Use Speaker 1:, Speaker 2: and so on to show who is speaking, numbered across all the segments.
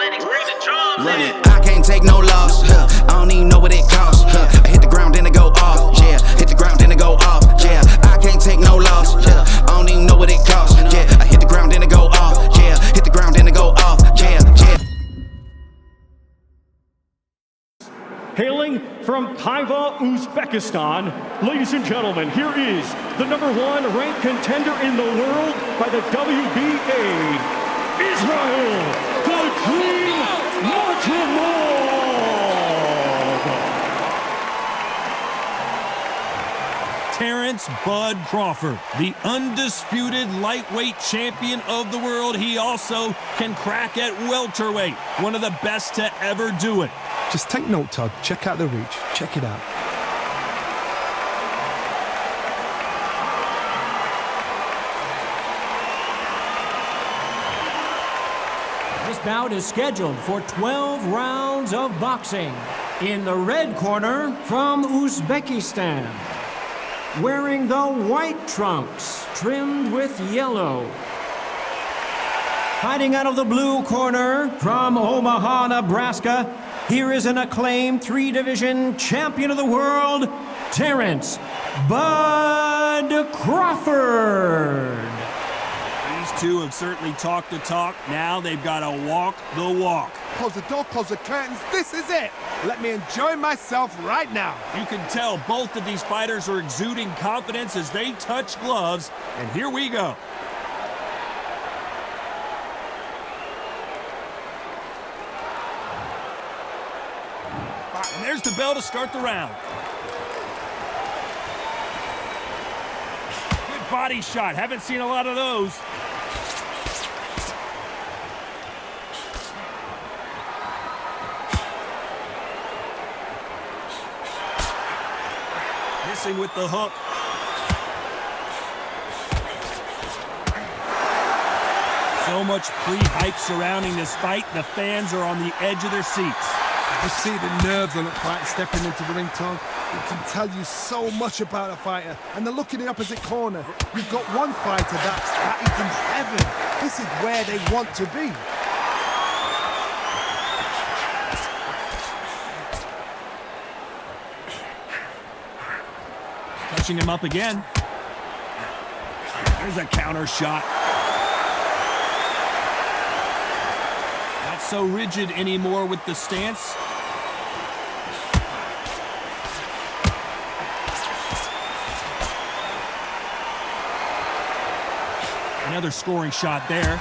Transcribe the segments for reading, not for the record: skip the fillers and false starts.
Speaker 1: Run it. I can't take no loss. I don't even know what it costs. I hit the ground, then it go off. Yeah, hit the ground, then it go off. Yeah, I can't take no loss. I don't even know what it costs. Yeah, I hit the ground, then it go off. Yeah, hit the ground, then it go off. Yeah.
Speaker 2: Hailing from Khiva, Uzbekistan, ladies and gentlemen, here is the #1 ranked contender in the world by the WBA, Israil Madrimov.
Speaker 3: Terence "Bud" Crawford, the undisputed lightweight champion of the world. He also can crack at welterweight, one of the best to ever do it.
Speaker 4: Just take note, Todd. Check out the reach. Check it out.
Speaker 5: This bout is scheduled for 12 rounds of boxing. In the red corner, from Uzbekistan, wearing the white trunks trimmed with yellow. Fighting out of the blue corner, from Omaha, Nebraska, here is an acclaimed 3-division champion of the world, Terence "Bud" Crawford.
Speaker 3: These two have certainly talked the talk. Now they've got to walk the walk.
Speaker 6: Close the door, close the curtains. This is it. Let me enjoy myself right now.
Speaker 3: You can tell both of these fighters are exuding confidence as they touch gloves. And here we go. And there's the bell to start the round. Good body shot. Haven't seen a lot of those. Missing with the hook. So much pre-hype surrounding this fight. The fans are on the edge of their seats.
Speaker 6: You see the nerves on a fight stepping into the ring, Tom. It can tell you so much about a fighter. And the look in the opposite corner. You've got one fighter that is in heaven. This is where they want to be.
Speaker 3: Touching him up again. There's a counter shot. Not so rigid anymore with the stance. Another scoring shot there.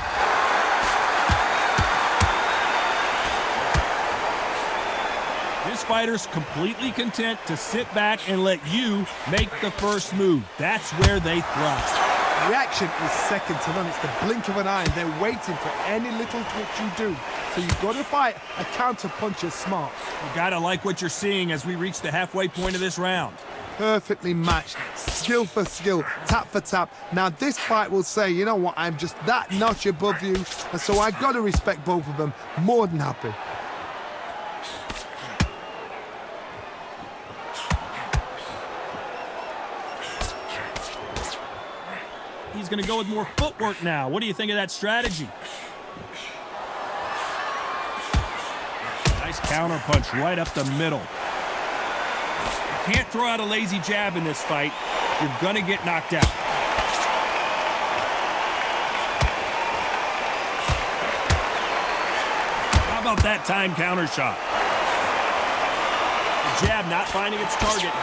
Speaker 3: This fighter's completely content to sit back and let you make the first move. That's where they thrive.
Speaker 6: Reaction is second to none. It's the blink of an eye, and they're waiting for any little twitch you do. So you've got to fight a counter puncher smart.
Speaker 3: You gotta like what you're seeing as we reach the halfway point of this round.
Speaker 6: Perfectly matched, skill for skill, tap for tap. Now this fight will say, you know what, I'm just that notch above you, and so I got to respect both of them. More than happy.
Speaker 3: He's gonna go with more footwork now. What do you think of that strategy? Nice counter punch right up the middle. Can't throw out a lazy jab in this fight. You're gonna get knocked out. How about that time counter shot? The jab not finding its target.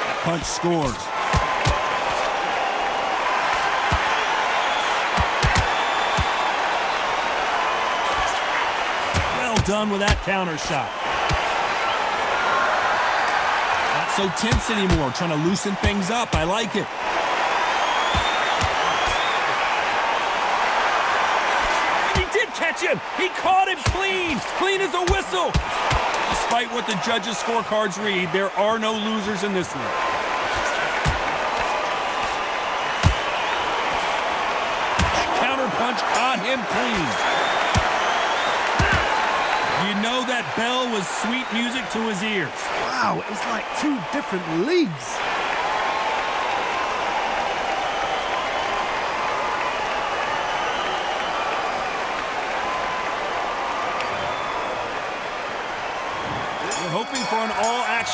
Speaker 3: That punch scores. Done with that counter shot. Not so tense anymore, trying to loosen things up. I like it. He did catch him. He caught him clean. Clean as a whistle. Despite what the judges' scorecards read, there are no losers in this one. Counter punch on him clean. You know that bell was sweet music to his ears.
Speaker 6: Wow, it's like two different leagues.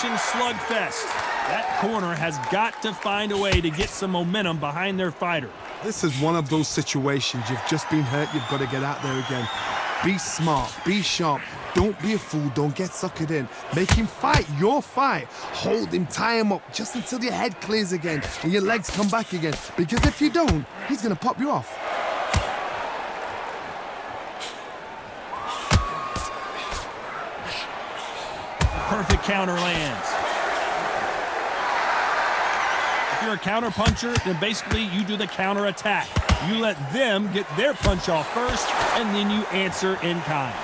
Speaker 3: submission slugfest. That corner has got to find a way to get some momentum behind their fighter.
Speaker 6: This is one of those situations. You've just been hurt. You've got to get out there again. Be smart. Be sharp. Don't be a fool. Don't get suckered in. Make him fight your fight. Hold him. Tie him up just until your head clears again and your legs come back again. Because if you don't, he's going to pop you off.
Speaker 3: Perfect counter lands. If you're a counter puncher, then basically you do the counter attack. You let them get their punch off first, and then you answer in kind.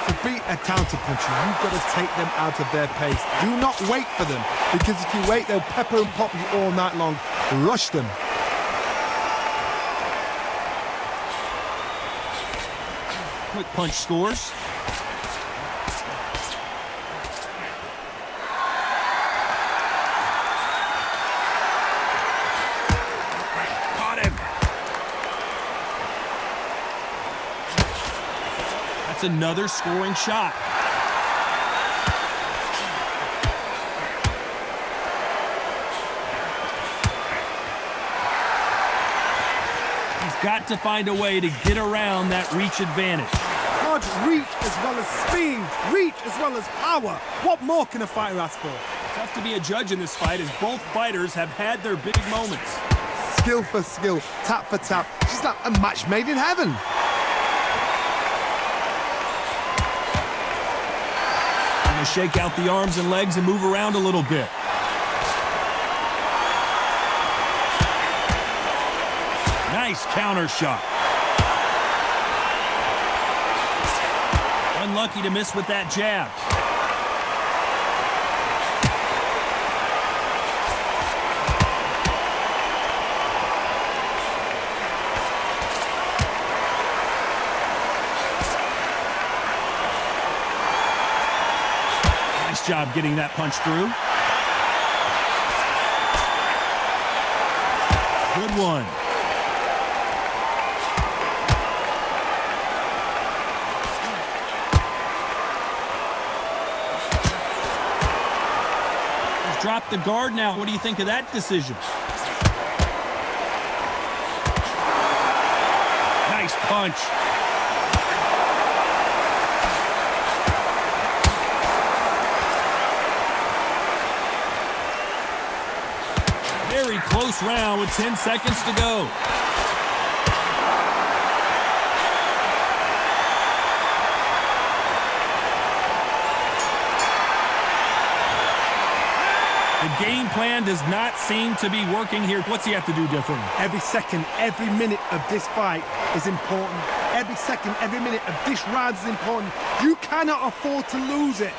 Speaker 6: To beat a counter puncher, you've got to take them out of their pace. Do not wait for them, because if you wait, they'll pepper and pop you all night long. Rush them.
Speaker 3: Quick punch scores. That's another scoring shot. He's got to find a way to get around that reach advantage.
Speaker 6: Hard reach as well as speed, reach as well as power. What more can a fighter ask for?
Speaker 3: Tough to be a judge in this fight as both fighters have had their big moments.
Speaker 6: Skill for skill, tap for tap. Just like a match made in heaven.
Speaker 3: Shake out the arms and legs and move around a little bit. Nice counter shot. Unlucky to miss with that jab. Job getting that punch through. Good one. He's dropped the guard now. What do you think of that decision? Nice punch. Very close round with 10 seconds to go. The game plan does not seem to be working here. What's he have to do differently?
Speaker 6: Every second, every minute of this fight is important. Every second, every minute of this round is important. You cannot afford to lose it.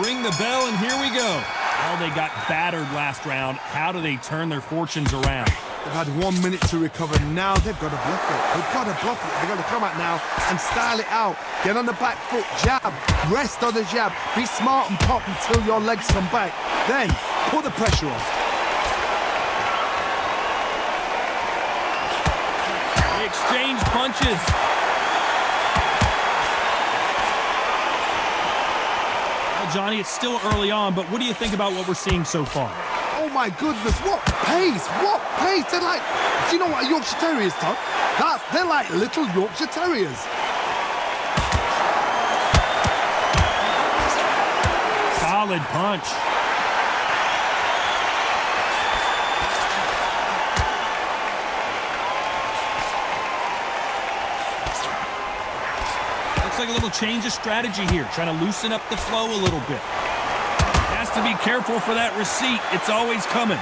Speaker 3: Ring the bell, and here we go. Well, they got battered last round. How do they turn their fortunes around?
Speaker 6: They've had 1 minute to recover. Now they've got to bluff it. They've got to bluff it. They've got to come out now and style it out. Get on the back foot, jab, rest on the jab. Be smart and pop until your legs come back. Then, put the pressure on.
Speaker 3: They exchange punches. Johnny, it's still early on, but what do you think about what we're seeing so far?
Speaker 6: Oh my goodness, what pace, what pace. They're like, do you know what a Yorkshire Terrier is, Todd? They're like little Yorkshire Terriers.
Speaker 3: Solid punch. Like a little change of strategy here, trying to loosen up the flow a little bit. Has to be careful for that receipt. It's always coming.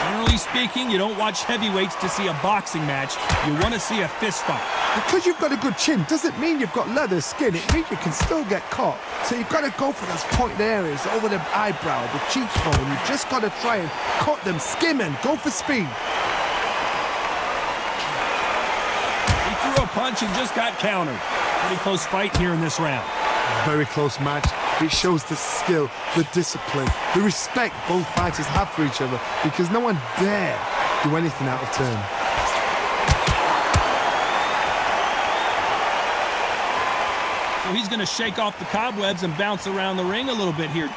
Speaker 3: Generally speaking, you don't watch heavyweights to see a boxing match. You want to see a fist fight.
Speaker 6: Because you've got a good chin doesn't mean you've got leather skin. It means you can still get caught. So you've got to go for those pointed areas over the eyebrow, the cheekbone. You've just got to try and cut them, skim and go for speed.
Speaker 3: Threw a punch and just got countered. Pretty close fight here in this round.
Speaker 6: Very close match. It shows the skill, the discipline, the respect both fighters have for each other, because no one dare do anything out of turn.
Speaker 3: So he's going to shake off the cobwebs and bounce around the ring a little bit here.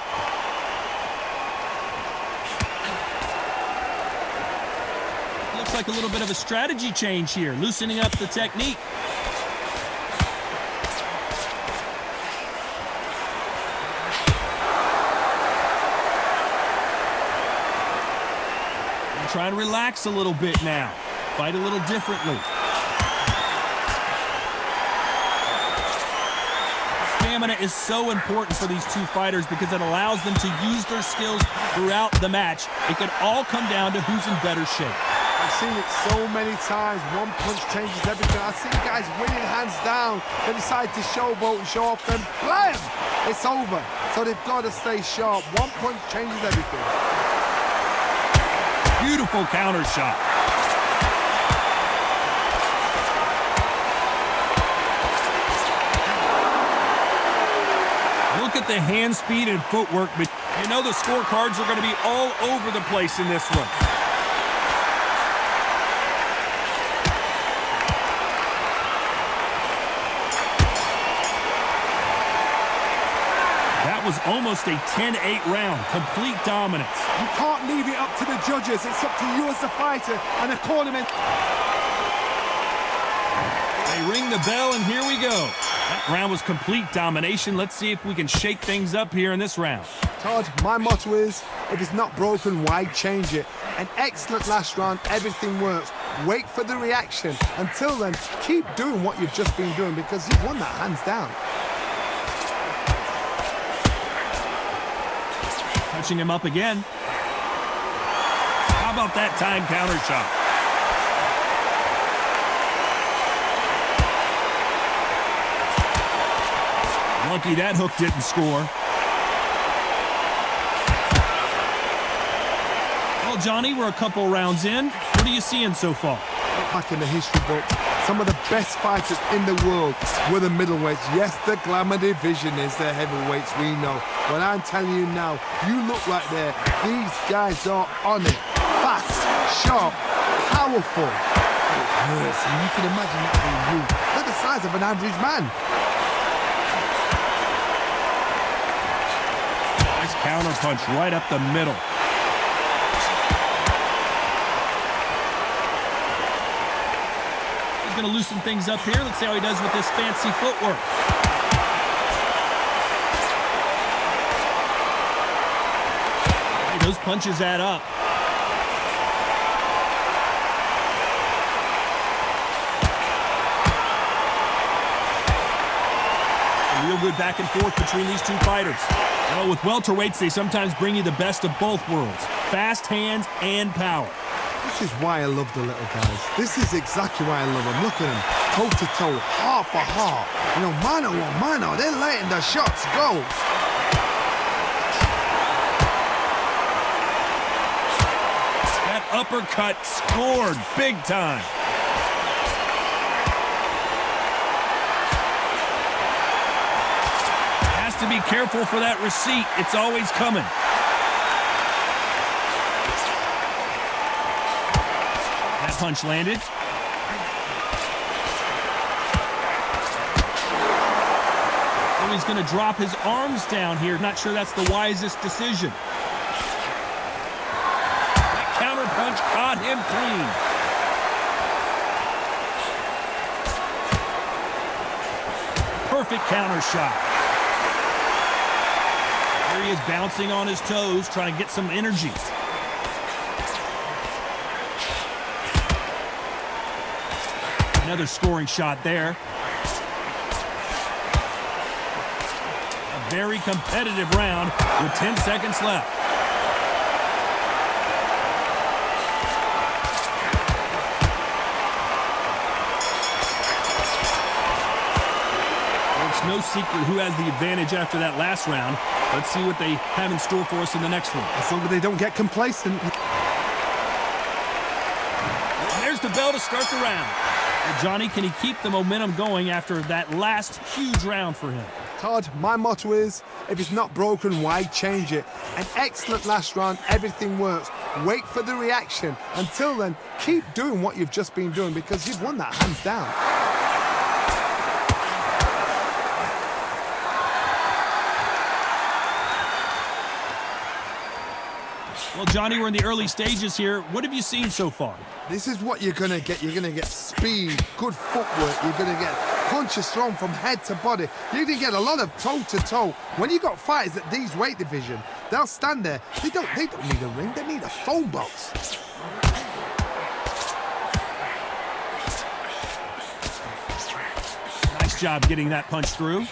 Speaker 3: Looks like a little bit of a strategy change here, loosening up the technique. Try and relax a little bit now. Fight a little differently. Stamina is so important for these two fighters because it allows them to use their skills throughout the match. It could all come down to who's in better shape.
Speaker 6: I've seen it so many times. One punch changes everything. I've seen guys winning hands down. They decide to showboat and show off and blam! It's over. So they've got to stay sharp. One punch changes everything.
Speaker 3: Beautiful counter shot. Look at the hand speed and footwork. But you know the scorecards are going to be all over the place in this one. That was almost a 10-8 round. Complete dominance.
Speaker 6: You can't leave it up to the judges. It's up to you as the fighter and the cornerman.
Speaker 3: They ring the bell, and here we go. That round was complete domination. Let's see if we can shake things up here in this round.
Speaker 6: Todd, my motto is, if it's not broken, why change it? An excellent last round. Everything works. Wait for the reaction. Until then, keep doing what you've just been doing because you've won that hands down.
Speaker 3: Punching him up again. How about that time counter shot? Lucky that hook didn't score. Well, Johnny, we're a couple rounds in. What are you seeing so far?
Speaker 6: Back in the history book, some of the best fighters in the world were the middleweights. Yes, the glamour division is the heavyweights, we know. But I'm telling you now, you look like these guys are on it. Fast, sharp, powerful. It hurts, and you can imagine that being you. They're the size of an average man.
Speaker 3: Nice counter punch right up the middle. He's going to loosen things up here. Let's see how he does with this fancy footwork. Hey, those punches add up. A real good back and forth between these two fighters. Well, with welterweights, they sometimes bring you the best of both worlds. Fast hands and power.
Speaker 6: This is why I love the little guys. This is exactly why I love them. Look at them, toe to toe, heart for heart. You know, mano a mano, they're letting the shots go.
Speaker 3: That uppercut scored big time. Has to be careful for that receipt. It's always coming. Punch landed. Oh, he's going to drop his arms down here. Not sure that's the wisest decision. That counter punch caught him clean. Perfect counter shot. Here he is bouncing on his toes, trying to get some energy. Another scoring shot there. A very competitive round with 10 seconds left. It's no secret who has the advantage after that last round. Let's see what they have in store for us in the next one.
Speaker 6: As long as they don't get complacent.
Speaker 3: There's the bell to start the round. Johnny, can he keep the momentum going after that last huge round for him?
Speaker 6: Todd, my motto is, if it's not broken, why change it? An excellent last round, everything works. Wait for the reaction. Until then, keep doing what you've just been doing because you've won that hands down.
Speaker 3: Well, Johnny, we're in the early stages here. What have you seen so far?
Speaker 6: This is what you're going to get. You're going to get speed, good footwork. You're going to get punches thrown from head to body. You're going to get a lot of toe-to-toe. When you got fighters at these weight division, they'll stand there. They don't need a ring. They need a phone box.
Speaker 3: Nice job getting that punch through.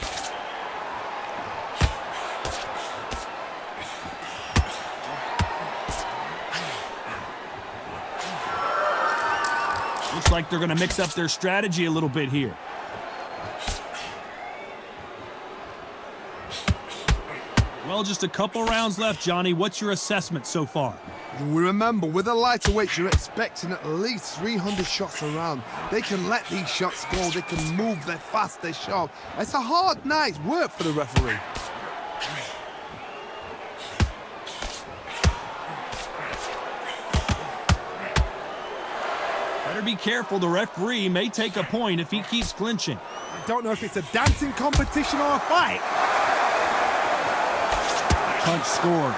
Speaker 3: Looks like they're going to mix up their strategy a little bit here. Well, just a couple rounds left, Johnny. What's your assessment so far?
Speaker 6: Remember, with the lighter weights, you're expecting at least 300 shots around. They can let these shots go. They can move. They're fast. They're sharp. It's a hard night's work for the referee.
Speaker 3: Better be careful. The referee may take a point if he keeps clinching.
Speaker 6: I don't know if it's a dancing competition or a fight.
Speaker 3: Punch scores.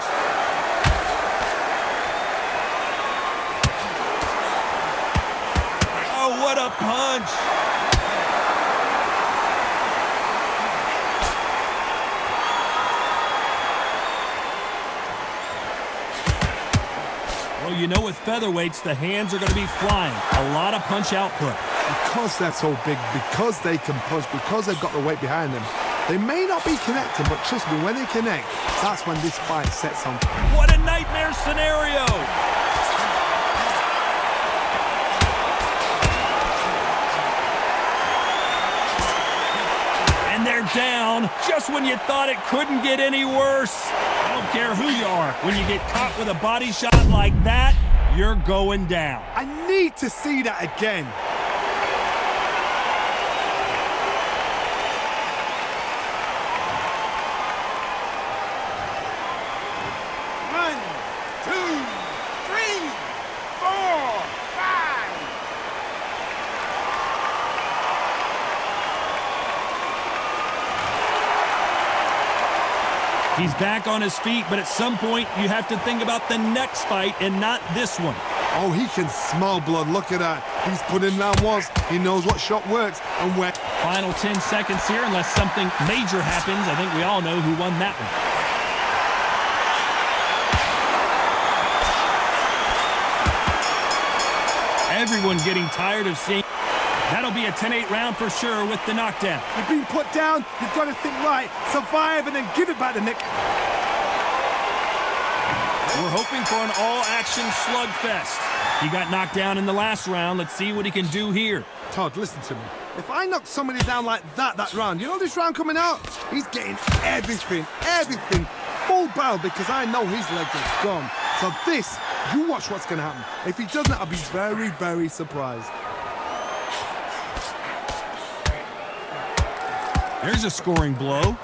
Speaker 3: Oh, what a punch! Well, you know with featherweights, the hands are going to be flying. A lot of punch output.
Speaker 6: Because they're so big, because they can punch, because they've got the weight behind them, they may not be connecting, but trust me, when they connect, that's when this fight sets on.
Speaker 3: What a nightmare scenario! And they're down just when you thought it couldn't get any worse. I don't care who you are. When you get caught with a body shot like that, you're going down.
Speaker 6: I need to see that again.
Speaker 3: He's back on his feet, but at some point you have to think about the next fight and not this one.
Speaker 6: Oh, he can smell blood. Look at that. He's put in round once. He knows what shot works and where.
Speaker 3: Final 10 seconds here, unless something major happens. I think we all know who won that one. Everyone getting tired of seeing. That'll be a 10-8 round for sure with the knockdown.
Speaker 6: You've been put down. You've got to think right, survive, and then give it back the next.
Speaker 3: We're hoping for an all-action slugfest. He got knocked down in the last round. Let's see what he can do here.
Speaker 6: Todd, listen to me. If I knock somebody down like that round, you know this round coming out? He's getting everything, full barrel, because I know his legs are gone. So this, you watch what's going to happen. If he doesn't, I'll be very, very surprised.
Speaker 3: There's a scoring blow.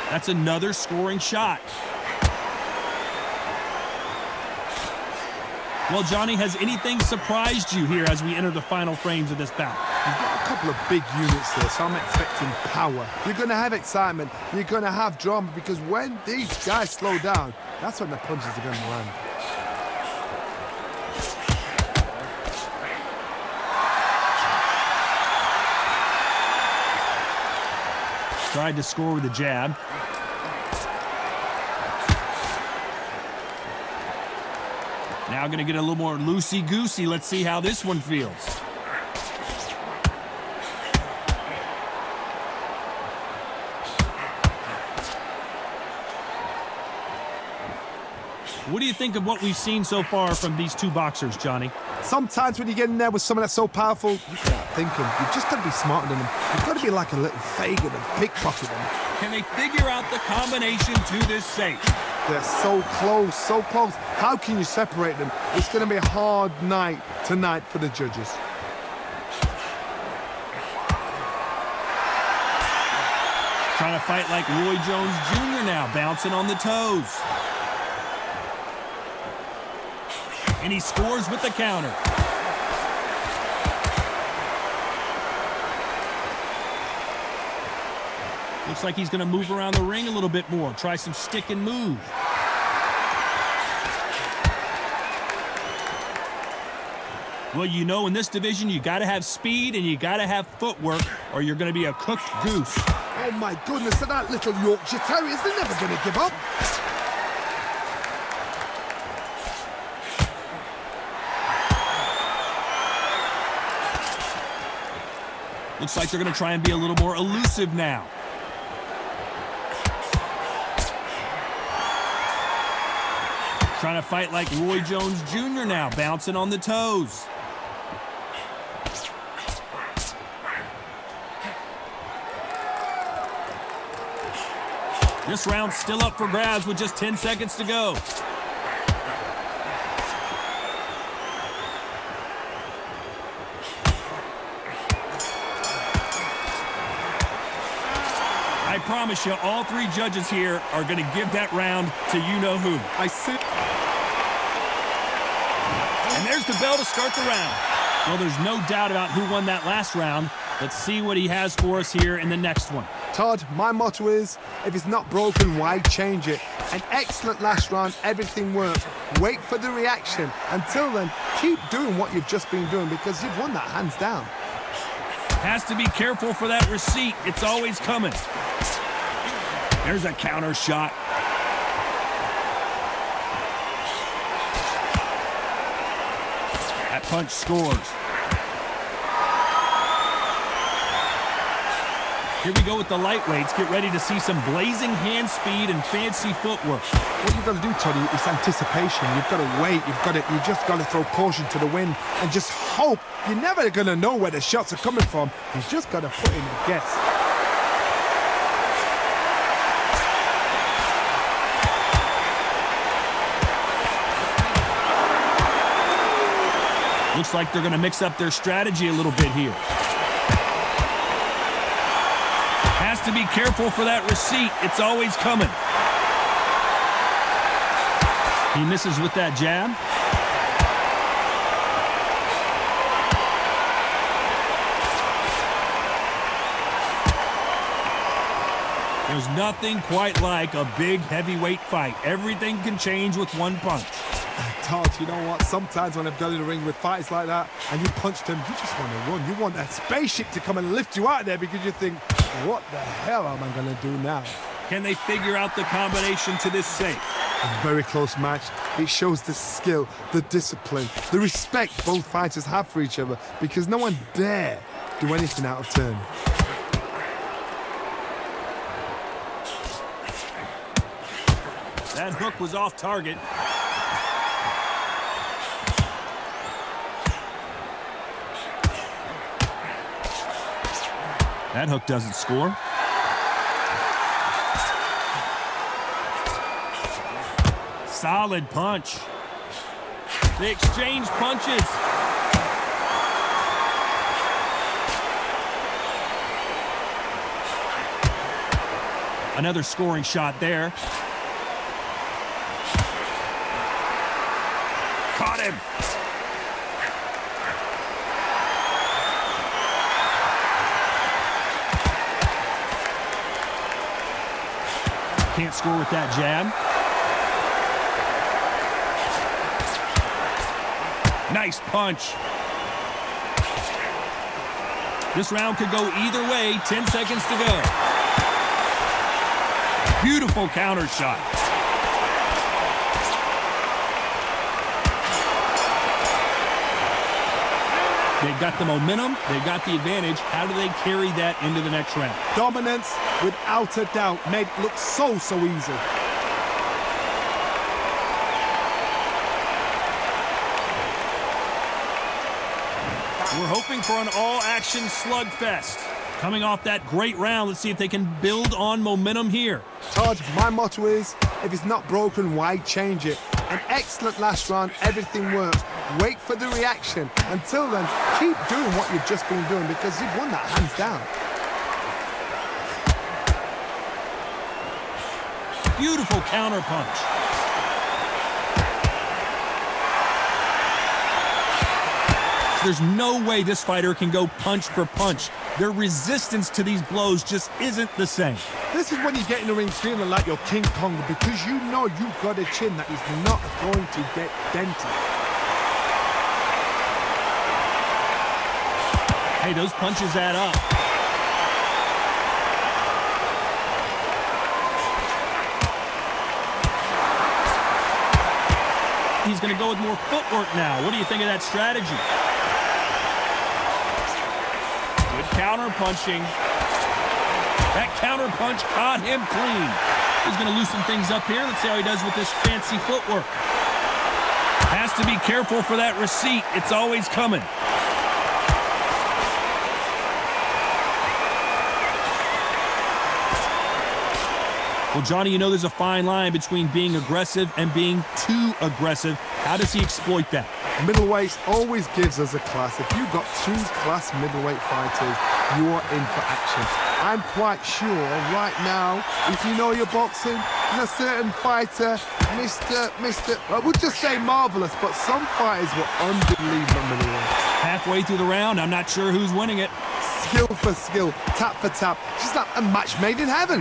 Speaker 3: That's another scoring shot. Well, Johnny, has anything surprised you here as we enter the final frames of this bout?
Speaker 6: You've got a couple of big units there, so I'm expecting power. You're going to have excitement. You're going to have drama, because when these guys slow down, that's when the punches are going to land.
Speaker 3: Tried to score with a jab. Now going to get a little more loosey-goosey. Let's see how this one feels. What do you think of what we've seen so far from these two boxers, Johnny?
Speaker 6: Sometimes when you get in there with someone that's so powerful, you can't think them. You've just got to be smarter than them. You've got to be like a little Fagin and pickpocket them.
Speaker 3: Can they figure out the combination to this safe?
Speaker 6: They're so close, so close. How can you separate them? It's going to be a hard night tonight for the judges.
Speaker 3: Trying to fight like Roy Jones Jr. now, bouncing on the toes. And he scores with the counter. Looks like he's going to move around the ring a little bit more. Try some stick and move. Well, you know, in this division, you got to have speed and you got to have footwork, or you're going to be a cooked goose.
Speaker 6: Oh my goodness, and that little Yorkshire Terriers, they're never going to give up.
Speaker 3: Looks like they're going to try and be a little more elusive now. Trying to fight like Roy Jones Jr. now, bouncing on the toes. This round's still up for grabs with just 10 seconds to go. I promise you, all three judges here are going to give that round to you-know-who.
Speaker 6: I see.
Speaker 3: And there's the bell to start the round. Well, there's no doubt about who won that last round. Let's see what he has for us here in the next one.
Speaker 6: Todd, my motto is, if it's not broken, why change it? An excellent last round, everything worked. Wait for the reaction. Until then, keep doing what you've just been doing because you've won that hands down.
Speaker 3: Has to be careful for that receipt. It's always coming. There's a counter shot. That punch scores. Here we go with the lightweights. Get ready to see some blazing hand speed and fancy footwork.
Speaker 6: What you've got to do, Toddy, is anticipation. You've got to wait. You just got to throw caution to the wind and just hope. You're never going to know where the shots are coming from. You've just got to put in a guess.
Speaker 3: Looks like they're going to mix up their strategy a little bit here. Has to be careful for that receipt. It's always coming. He misses with that jab. There's nothing quite like a big heavyweight fight. Everything can change with one punch.
Speaker 6: Todd, you know what? Sometimes when I've got in the ring with fighters like that and you punch them, you just want to run. You want that spaceship to come and lift you out of there because you think, what the hell am I going to do now?
Speaker 3: Can they figure out the combination to this safe?
Speaker 6: A very close match. It shows the skill, the discipline, the respect both fighters have for each other because no one dare do anything out of turn.
Speaker 3: That hook was off target. That hook doesn't score. Solid punch. They exchange punches. Another scoring shot there. Caught him. Can't score with that jab. Nice punch. This round could go either way. 10 seconds to go. Beautiful counter shot. They've got the momentum. They've got the advantage. How do they carry that into the next round?
Speaker 6: Dominance, without a doubt, made it look so easy.
Speaker 3: We're hoping for an all-action slugfest. Coming off that great round, let's see if they can build on momentum here.
Speaker 6: Todd, my motto is, if it's not broken, why change it? An excellent last round, everything works. Wait for the reaction. Until then, keep doing what you've just been doing because you've won that hands down.
Speaker 3: Beautiful counter punch. there's no way this fighter can go punch for punch. Their resistance to these blows just isn't the same.
Speaker 6: This is when you get in the ring feeling like you're King Kong, because you know you've got a chin that is not going to get dented.
Speaker 3: Hey, those punches add up. He's going to go with more footwork now. What do you think of that strategy? Good counter punching. That counter punch caught him clean. He's going to loosen things up here. Let's see how he does with this fancy footwork. Has to be careful for that receipt. It's always coming. Well, Johnny, you know there's a fine line between being aggressive and being too aggressive. How does he exploit that?
Speaker 6: Middleweights always gives us a class. If you've got two class middleweight fighters, you're in for action. I'm quite sure right now, if you know your boxing, there's a certain fighter, I would just say marvelous, but some fighters were unbelievable middleweights.
Speaker 3: Halfway through the round, I'm not sure who's winning it.
Speaker 6: Skill for skill, tap for tap, just like a match made in heaven.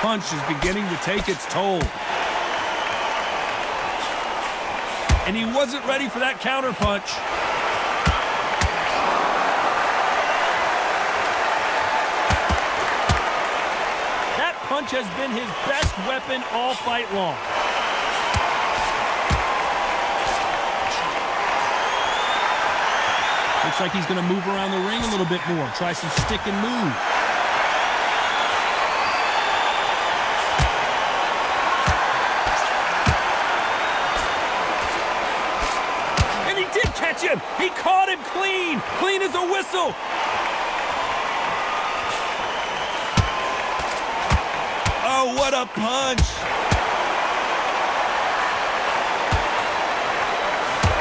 Speaker 3: Punch is beginning to take its toll. And he wasn't ready for that counter punch. That punch has been his best weapon all fight long. Looks like he's going to move around the ring a little bit more, try some stick and move. Him. He caught him clean. Clean as a whistle. Oh, what a punch.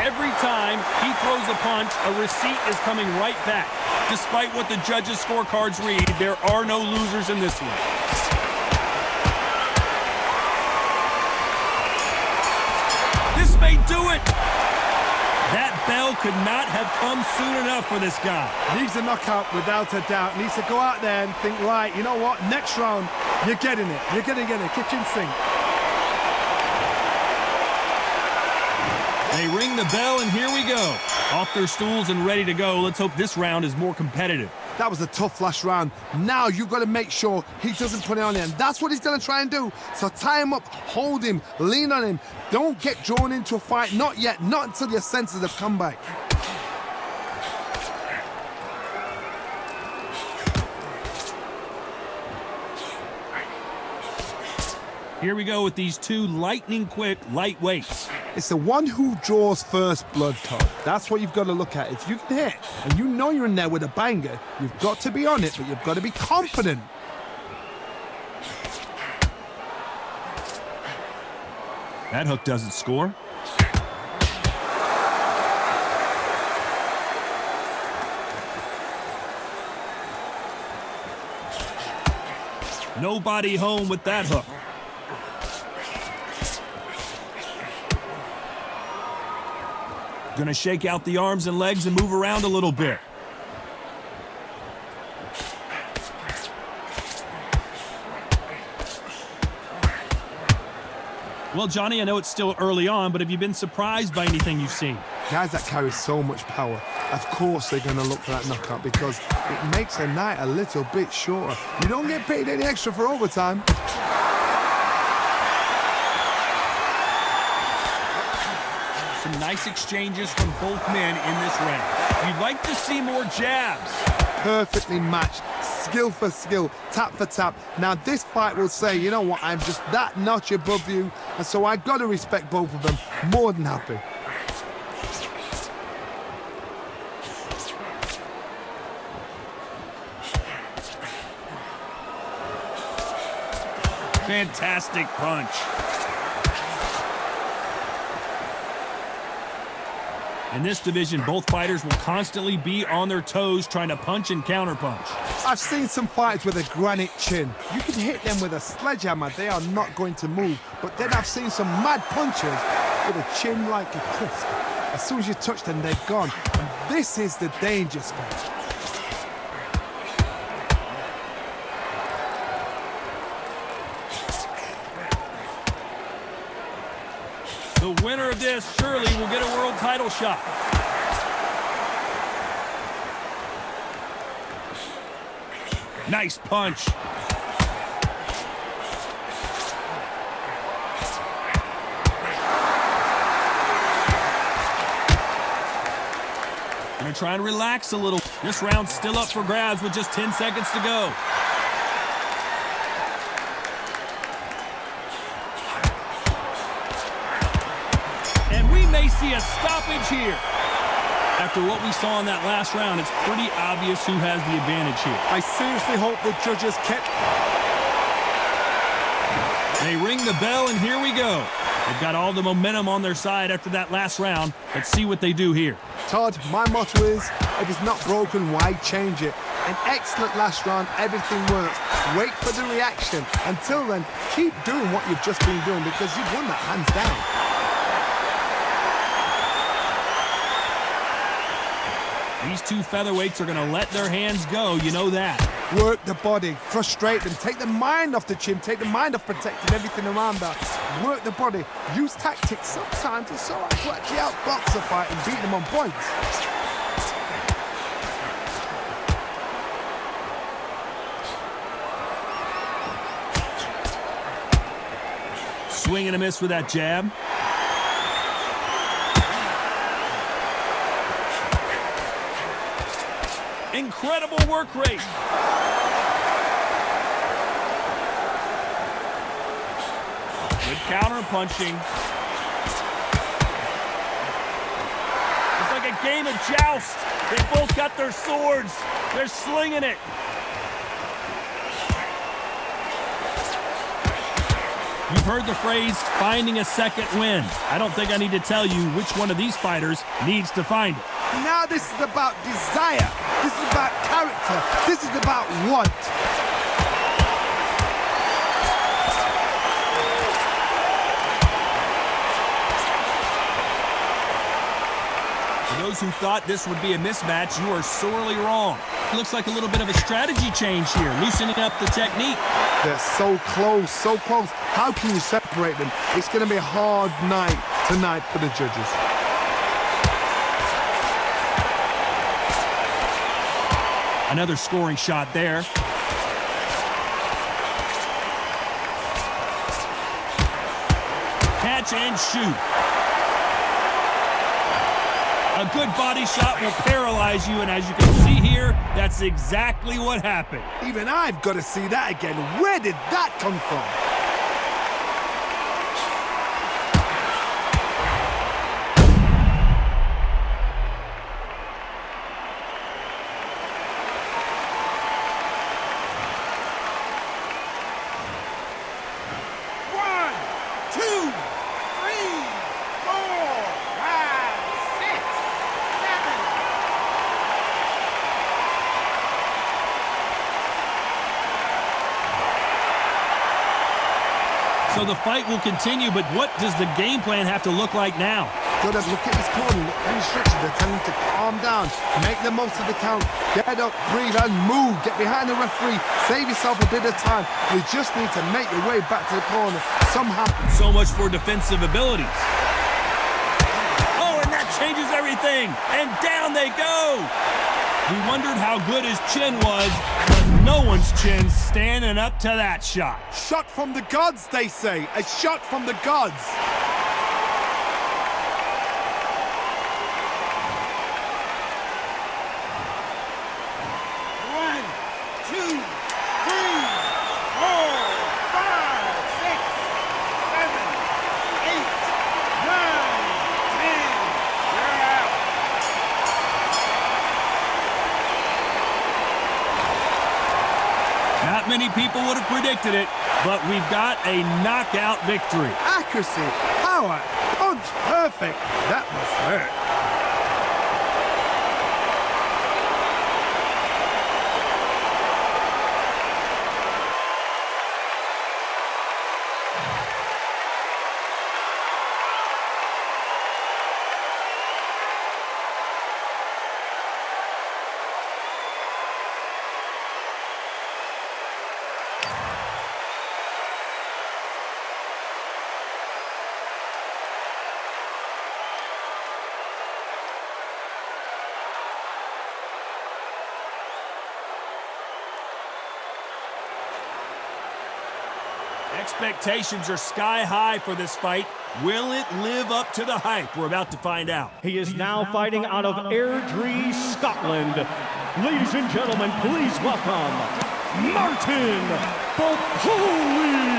Speaker 3: Every time he throws a punch, a receipt is coming right back. Despite what the judges' scorecards read, there are no losers in this one. This may do it. That bell could not have come soon enough for this guy.
Speaker 6: Needs a knockout without a doubt. Needs to go out there and think, right, you know what? Next round, you're getting it. You're going to get it. Kitchen sink.
Speaker 3: They ring the bell, and here we go. Off their stools and ready to go. Let's hope this round is more competitive.
Speaker 6: That was a tough last round. Now you've got to make sure he doesn't put it on him. And that's what he's going to try and do. So tie him up, hold him, lean on him. Don't get drawn into a fight. Not yet. Not until your senses have come back.
Speaker 3: Here we go with these two lightning-quick lightweights.
Speaker 6: It's the one who draws first blood, Todd. That's what you've got to look at. If you can hit, and you know you're in there with a banger, you've got to be on it, but you've got to be confident.
Speaker 3: That hook doesn't score. Nobody home with that hook. Gonna shake out the arms and legs and move around a little bit. Well, Johnny, I know it's still early on, but have you been surprised by anything you've seen?
Speaker 6: Guys that carry so much power, of course they're going to look for that knockout because it makes the night a little bit shorter. You don't get paid any extra for overtime.
Speaker 3: Some nice exchanges from both men in this round. You'd like to see more jabs.
Speaker 6: Perfectly matched, skill for skill, tap for tap. Now this fight will say, you know what, I'm just that notch above you, and so I got to respect both of them. More than happy.
Speaker 3: Fantastic punch. In this division, both fighters will constantly be on their toes trying to punch and counterpunch.
Speaker 6: I've seen some fighters with a granite chin. You can hit them with a sledgehammer, they are not going to move. But then I've seen some mad punchers with a chin like a crisp. As soon as you touch them, they're gone. And this is the danger spot.
Speaker 3: The winner of this surely will get a world title shot. Nice punch. Gonna try and relax a little. This round's still up for grabs with just 10 seconds to go. May see a stoppage here. After what we saw in that last round, it's pretty obvious who has the advantage here.
Speaker 6: I seriously hope the judges kept...
Speaker 3: They ring the bell, and here we go. They've got all the momentum on their side after that last round. Let's see what they do here.
Speaker 6: Todd, my motto is, if it's not broken, why change it? An excellent last round, everything works. Wait for the reaction. Until then, keep doing what you've just been doing because you've won that hands down.
Speaker 3: These two featherweights are going to let their hands go, you know that.
Speaker 6: Work the body, frustrate them, take the mind off the chin, take the mind off protecting everything around that. Work the body, use tactics sometimes to so to actually outbox a fight and beat them on points.
Speaker 3: Swing and a miss with that jab. Incredible work rate. Good counter punching. It's like a game of joust. They both got their swords. They're slinging it. You've heard the phrase, finding a second win. I don't think I need to tell you which one of these fighters needs to find it.
Speaker 6: Now this is about desire. This is about character. This is about want.
Speaker 3: For those who thought this would be a mismatch, you are sorely wrong. It looks like a little bit of a strategy change here, loosening up the technique.
Speaker 6: They're so close, so close. How can you separate them? It's going to be a hard night tonight for the judges.
Speaker 3: Another scoring shot there. Catch and shoot. A good body shot will paralyze you, and as you can see here, that's exactly what happened.
Speaker 6: Even I've got to see that again. Where did that come from?
Speaker 3: So the fight will continue, but what does the game plan have to look like now?
Speaker 6: Gotta look at his corner, look at the instructions. They're telling him to calm down, make the most of the count, get up, breathe, and move. Get behind the referee, save yourself a bit of time. You just need to make your way back to the corner somehow.
Speaker 3: So much for defensive abilities. Oh, and that changes everything. And down they go. We wondered how good his chin was, but no one's chin standing up to that shot.
Speaker 6: Shot from the gods, they say. A shot from the gods.
Speaker 3: Not many people would have predicted it, but we've got a knockout victory.
Speaker 6: Accuracy, power, punch, perfect. That must hurt.
Speaker 3: Expectations are sky high for this fight. Will it live up to the hype? We're about to find out.
Speaker 2: He is now fighting out of Airdrie, Scotland. Ladies and gentlemen, please welcome Martin Bakole.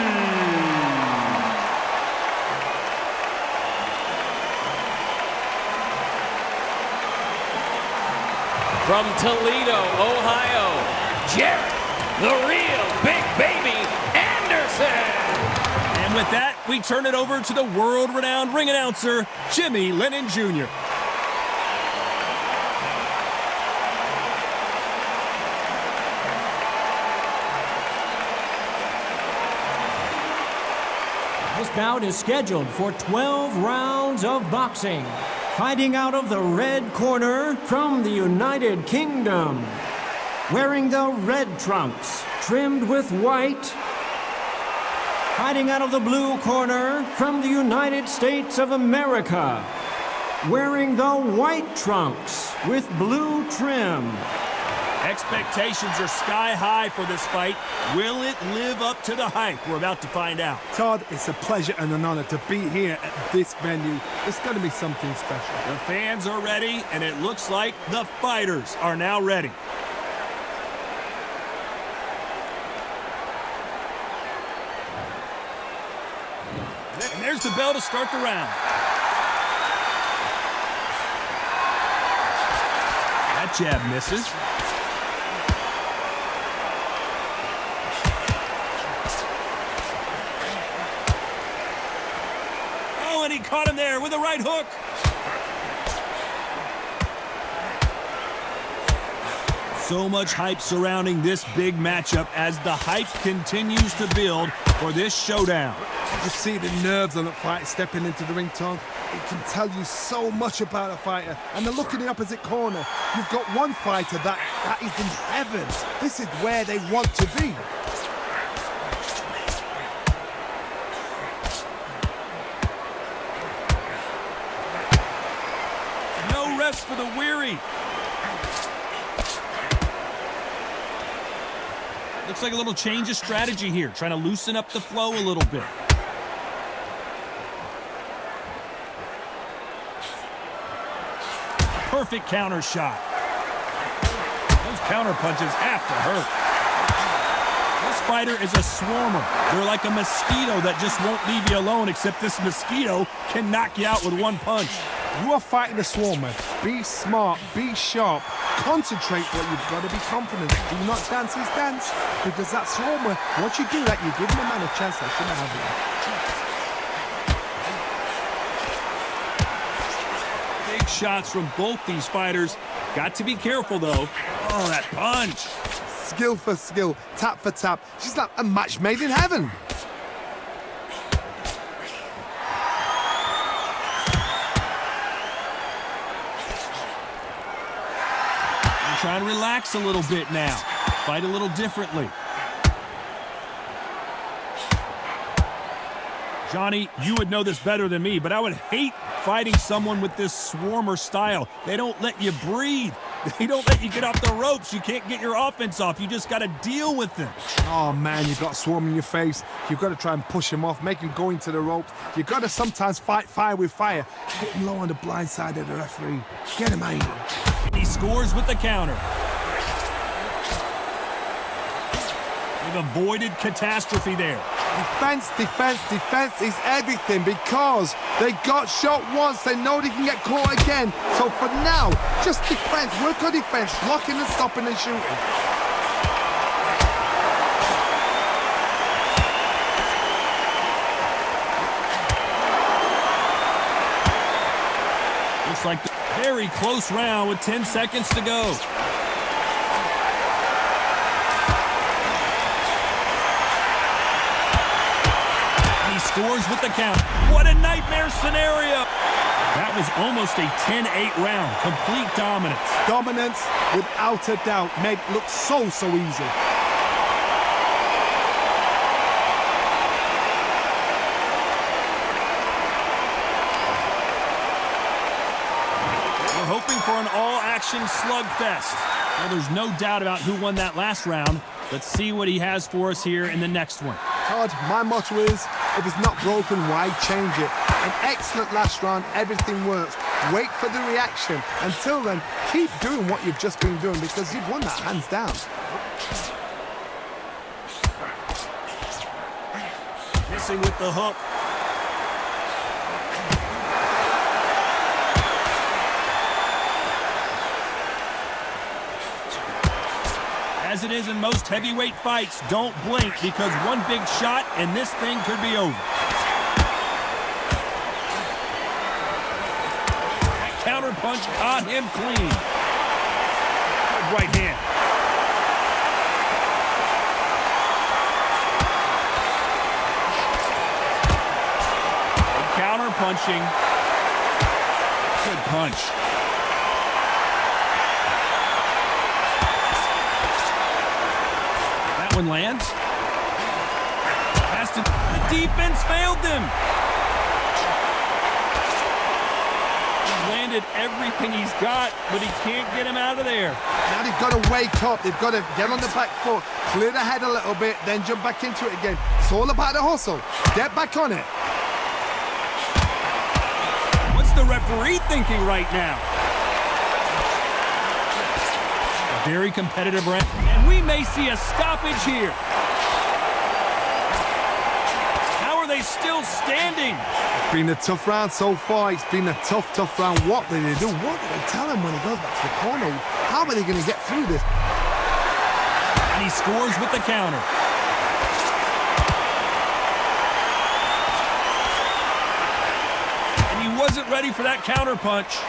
Speaker 7: From Toledo, Ohio, Jared, the real big baby, Anderson.
Speaker 3: And with that, we turn it over to the world-renowned ring announcer, Jimmy Lennon Jr.
Speaker 5: This bout is scheduled for 12 rounds of boxing. Fighting out of the red corner from the United Kingdom. Wearing the red trunks, trimmed with white. Fighting out of the blue corner from the United States of America. Wearing the white trunks with blue trim.
Speaker 3: Expectations are sky high for this fight. Will it live up to the hype? We're about to find out.
Speaker 6: Todd, it's a pleasure and an honor to be here at this venue. It's going to be something special.
Speaker 3: The fans are ready, and it looks like the fighters are now ready. And there's the bell to start the round. That jab misses. And he caught him there with a right hook. So much hype surrounding this big matchup as the hype continues to build for this showdown.
Speaker 6: You see the nerves on the fight stepping into the ring, Tom. It can tell you so much about a fighter. And the look in the opposite corner. You've got one fighter that is in heaven. This is where they want to be.
Speaker 3: For the weary. Looks like a little change of strategy here, trying to loosen up the flow a little bit. Perfect counter shot. Those counter punches have to hurt. This fighter is a swarmer. They're like a mosquito that just won't leave you alone, except this mosquito can knock you out with one punch.
Speaker 6: You are fighting a swarmer. Be smart, be sharp, concentrate, but you've got to be confident. Do not dance his dance, because that swarmer, once you do that, you give him a man a chance that shouldn't have it.
Speaker 3: Big shots from both these fighters. Got to be careful, though. Oh, that punch.
Speaker 6: Skill for skill, tap for tap. She's like a match made in heaven.
Speaker 3: Try to relax a little bit now. Fight a little differently. Johnny, you would know this better than me, but I would hate fighting someone with this swarmer style. They don't let you breathe. They don't let you get off the ropes. You can't get your offense off. You just got to deal with them.
Speaker 6: Oh, man, you've got a swarm in your face. You've got to try and push him off, make him go into the ropes. You've got to sometimes fight fire with fire. Hit him low on the blind side of the referee. Get him angry.
Speaker 3: He scores with the counter. They've avoided catastrophe there.
Speaker 6: Defense, defense, defense is everything because they got shot once. They know they can get caught again. So for now, just defense. Work on defense. Blocking and stopping and shooting.
Speaker 3: Looks like a very close round with 10 seconds to go. Scores with the count. What a nightmare scenario. That was almost a 10-8 round. Complete dominance.
Speaker 6: Dominance, without a doubt, made it look so easy.
Speaker 3: We're hoping for an all-action slugfest. Well, there's no doubt about who won that last round. Let's see what he has for us here in the next one.
Speaker 6: Todd, my motto is, if it's not broken, why change it? An excellent last round, everything works. Wait for the reaction. Until then, keep doing what you've just been doing because you've won that hands down.
Speaker 3: Missing with the hook. As it is in most heavyweight fights, don't blink because one big shot and this thing could be over. That counter punch caught him clean. Good right hand. Good counter punching. Good punch. One lands. Has to. The defense failed them. He's landed everything he's got, but he can't get him out of there.
Speaker 6: Now they've got to wake up. They've got to get on the back foot, clear the head a little bit, then jump back into it again. It's all about the hustle. Get back on it.
Speaker 3: What's the referee thinking right now? Very competitive round, and we may see a stoppage here. How are they still standing?
Speaker 6: It's been a tough round so far. It's been a tough round. What did they do? What did they tell him when he goes back to the corner? How are they going to get through this?
Speaker 3: And he scores with the counter. And he wasn't ready for that counter punch.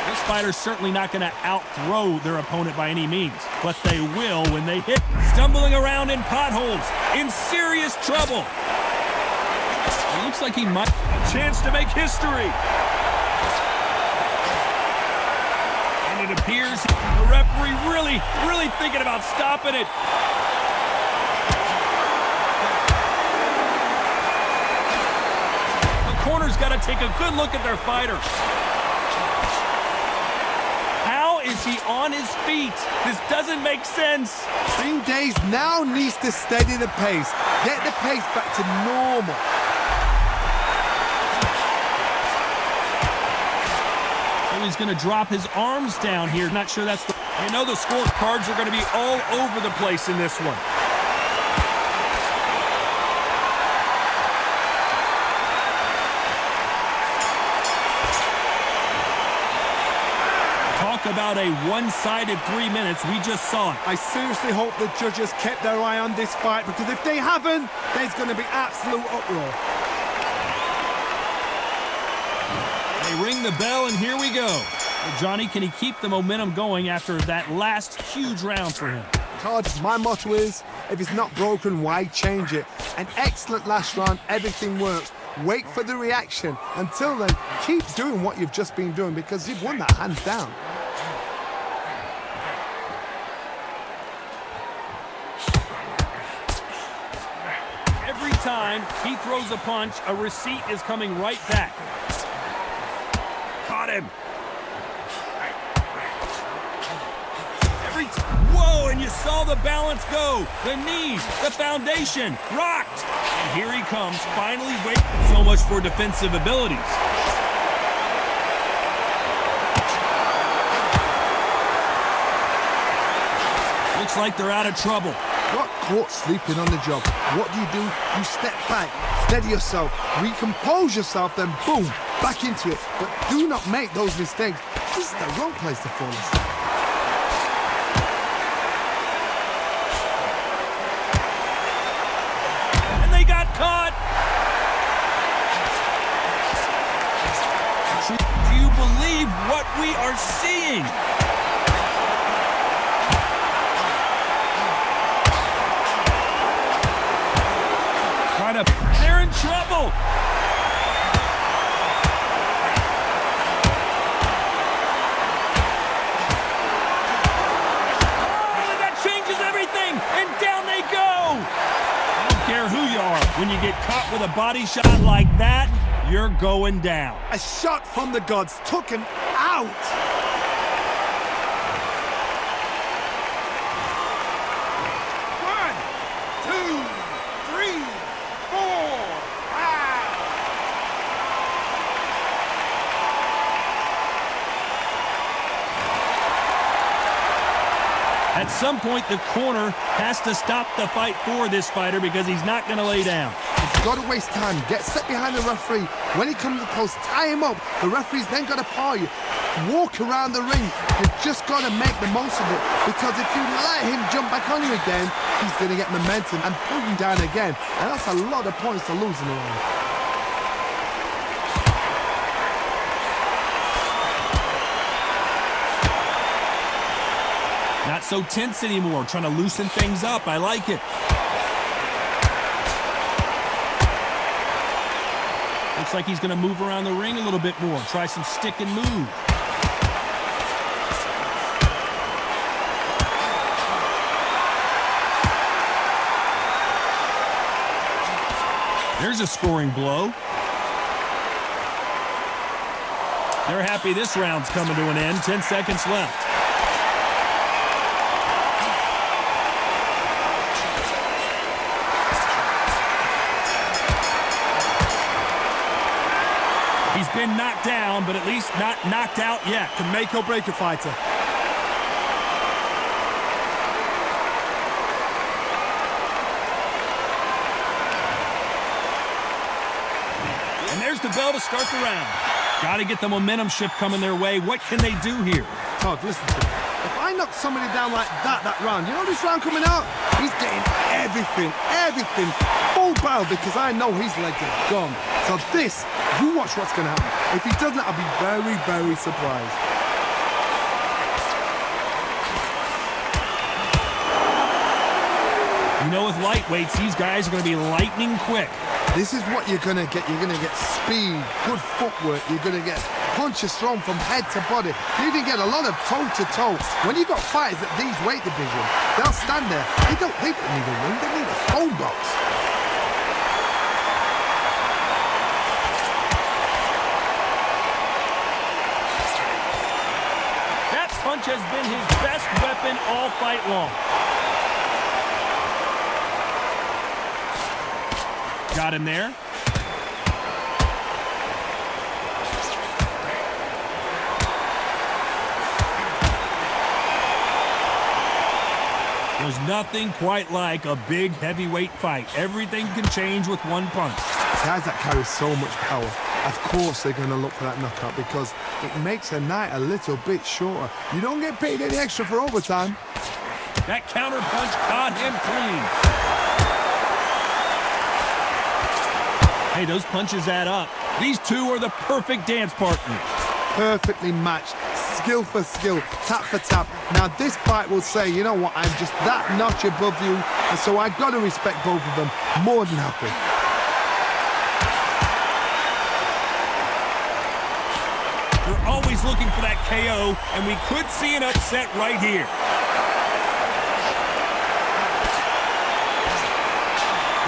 Speaker 3: This fighter's certainly not going to out-throw their opponent by any means, but they will when they hit. Stumbling around in potholes, in serious trouble. It looks like he might have a chance to make history. And it appears the referee really thinking about stopping it. The corner's got to take a good look at their fighter. Is he on his feet? This doesn't make sense.
Speaker 6: Team Days now needs to steady the pace. Get the pace back to normal.
Speaker 3: So he's going to drop his arms down here. Not sure that's the... You know the scorecards are going to be all over the place in this one. About a one-sided 3 minutes. We just saw it.
Speaker 6: I seriously hope the judges kept their eye on this fight because if they haven't, there's going to be absolute uproar.
Speaker 3: They ring the bell and here we go. Well, Johnny, can he keep the momentum going after that last huge round for him?
Speaker 6: Todd, my motto is, if it's not broken, why change it? An excellent last round, everything works. Wait for the reaction. Until then, keep doing what you've just been doing because you've won that hands down.
Speaker 3: Time he throws a punch, a receipt is coming right back. Caught him. Whoa, and you saw the balance go. The knees, the foundation, rocked. And here he comes, finally waiting. So much for defensive abilities. Looks like they're out of trouble.
Speaker 6: Got caught sleeping on the job. What do? You step back, steady yourself, recompose yourself, then boom, back into it. But do not make those mistakes. This is the wrong place to fall asleep.
Speaker 3: And they got caught. Do you believe what we are seeing? They're in trouble. Oh, and that changes everything, and down they go. I don't care who you are. When you get caught with a body shot like that, you're going down.
Speaker 6: A shot from the gods took him out.
Speaker 3: At some point, the corner has to stop the fight for this fighter because he's not going to lay down.
Speaker 6: You've got to waste time. Get set behind the referee. When he comes close, tie him up. The referee's then got to paw you. Walk around the ring. You've just got to make the most of it, because if you let him jump back on you again, he's going to get momentum and pull you down again. And that's a lot of points to lose in the ring.
Speaker 3: Not so tense anymore, trying to loosen things up. I like it. Looks like he's going to move around the ring a little bit more. Try some stick and move. There's a scoring blow. They're happy this round's coming to an end. 10 seconds left. He's been knocked down, but at least not knocked out yet.
Speaker 6: Can make or break a fighter.
Speaker 3: And there's the bell to start the round. Got to get the momentum shift coming their way. What can they do here?
Speaker 6: Todd, listen to me. If I knock somebody down like that round, you know this round coming out? He's getting everything, full barrel, because I know his legs are gone. So this, you watch what's going to happen. If he doesn't, I'll be very, very surprised.
Speaker 3: You know, with lightweights, these guys are going to be lightning quick.
Speaker 6: This is what you're going to get. You're going to get speed, good footwork. You're going to get punches thrown from head to body. You even get a lot of toe-to-toe. When you've got fighters at these weight division, they'll stand there. They don't need a ring. They need a phone box.
Speaker 3: That punch has been his best weapon all fight long. Got him there. There's nothing quite like a big heavyweight fight. Everything can change with one punch.
Speaker 6: Guys that carry so much power, of course they're going to look for that knockout, because it makes a night a little bit shorter. You don't get paid any extra for overtime.
Speaker 3: That counter punch caught him clean. Hey, those punches add up. These two are the perfect dance partners.
Speaker 6: Perfectly matched, skill for skill, tap for tap. Now this fight will say, you know what, I'm just that notch above you, and so I've got to respect both of them more than happy.
Speaker 3: We're always looking for that KO, and we could see an upset right here.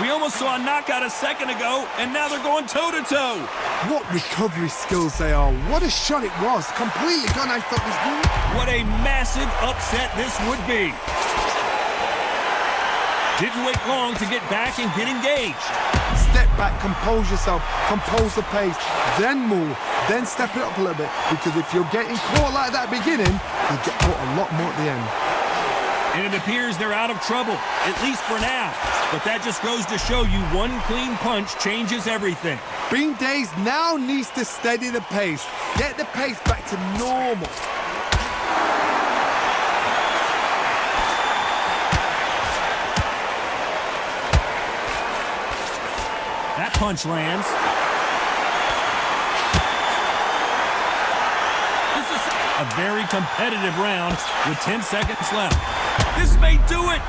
Speaker 3: We almost saw a knockout a second ago, and now they're going toe-to-toe.
Speaker 6: What recovery skills they are. What a shot it was. Completely gone, I thought this good.
Speaker 3: What a massive upset this would be. Didn't wait long to get back and get engaged.
Speaker 6: Step back, compose yourself, compose the pace, then move, then step it up a little bit, because if you're getting caught like that beginning, you get caught a lot more at the end.
Speaker 3: And it appears they're out of trouble, at least for now. But that just goes to show you one clean punch changes everything.
Speaker 6: Bean Days now needs to steady the pace. Get the pace back to normal.
Speaker 3: That punch lands. This is a very competitive round with 10 seconds left. This may do it.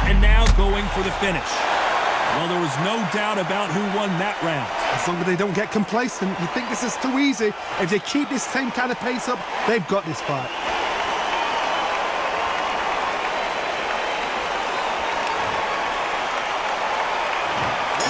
Speaker 3: And now going for the finish. Well, there was no doubt about who won that round.
Speaker 6: As long as they don't get complacent, you think this is too easy. If they keep this same kind of pace up, they've got this fight.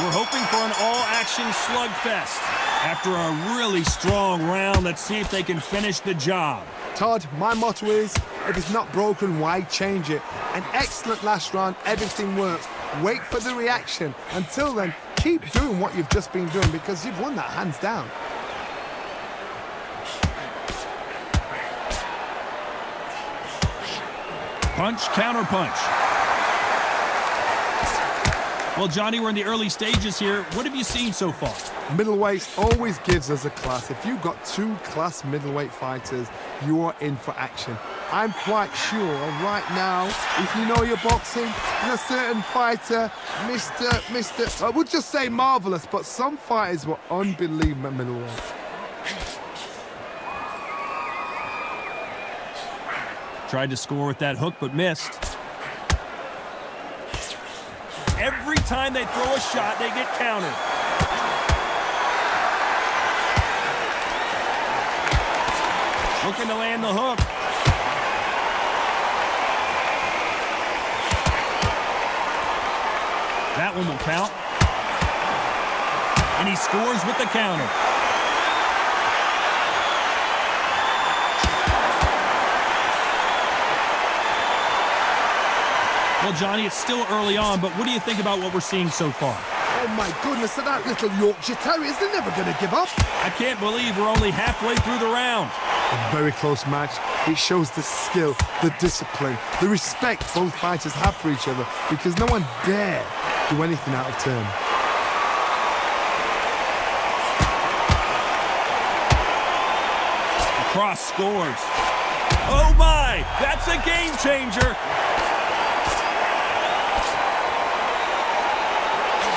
Speaker 3: We're hoping for an all-action slugfest. After a really strong round, let's see if they can finish the job.
Speaker 6: Todd, my motto is, if it's not broken, why change it? An excellent last round, everything works. Wait for the reaction. Until then, keep doing what you've just been doing, because you've won that hands down.
Speaker 3: Punch, counter punch. Well, Johnny, we're in the early stages here. What have you seen so far?
Speaker 6: Middleweight always gives us a class. If you've got two class middleweight fighters, you are in for action. I'm quite sure right now, if you know your boxing, there's a certain fighter, I would just say marvelous, but some fighters were unbelievable at middleweight.
Speaker 3: Tried to score with that hook, but missed. Every time they throw a shot, they get countered. Looking to land the hook. That one will count. And he scores with the counter. Well, Johnny, it's still early on, but what do you think about what we're seeing so far?
Speaker 6: Oh my goodness, that little Yorkshire Terriers, they're never going to give up.
Speaker 3: I can't believe we're only halfway through the round.
Speaker 6: A very close match. It shows the skill, the discipline, the respect both fighters have for each other, because no one dare do anything out of turn.
Speaker 3: Cross scores. Oh my, that's a game changer.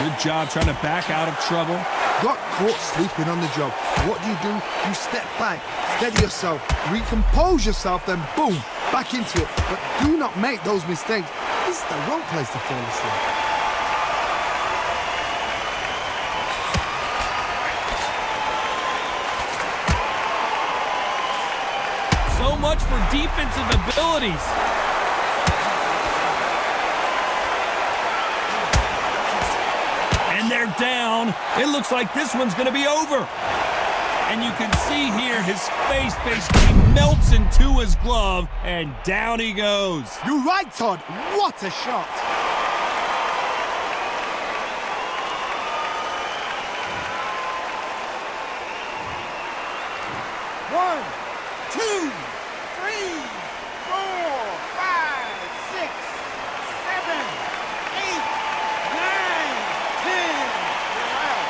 Speaker 3: Good job trying to back out of trouble.
Speaker 6: Got caught sleeping on the job. What do? You step back, steady yourself, recompose yourself, then boom, back into it. But do not make those mistakes. This is the wrong place to fall asleep.
Speaker 3: So much for defensive abilities. And they're down. It looks like this one's going to be over. And you can see here his face basically melts into his glove, and down he goes.
Speaker 6: You're right, Todd. What a shot.
Speaker 8: One, two, 3, 4, 5, 6, 7, 8, 9, 10. You're out.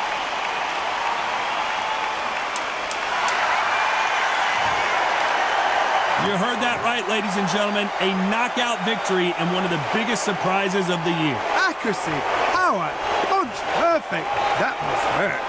Speaker 3: You heard that right, ladies and gentlemen. A knockout victory and one of the biggest surprises of the year.
Speaker 6: Accuracy, power, punch, perfect. That was hurt.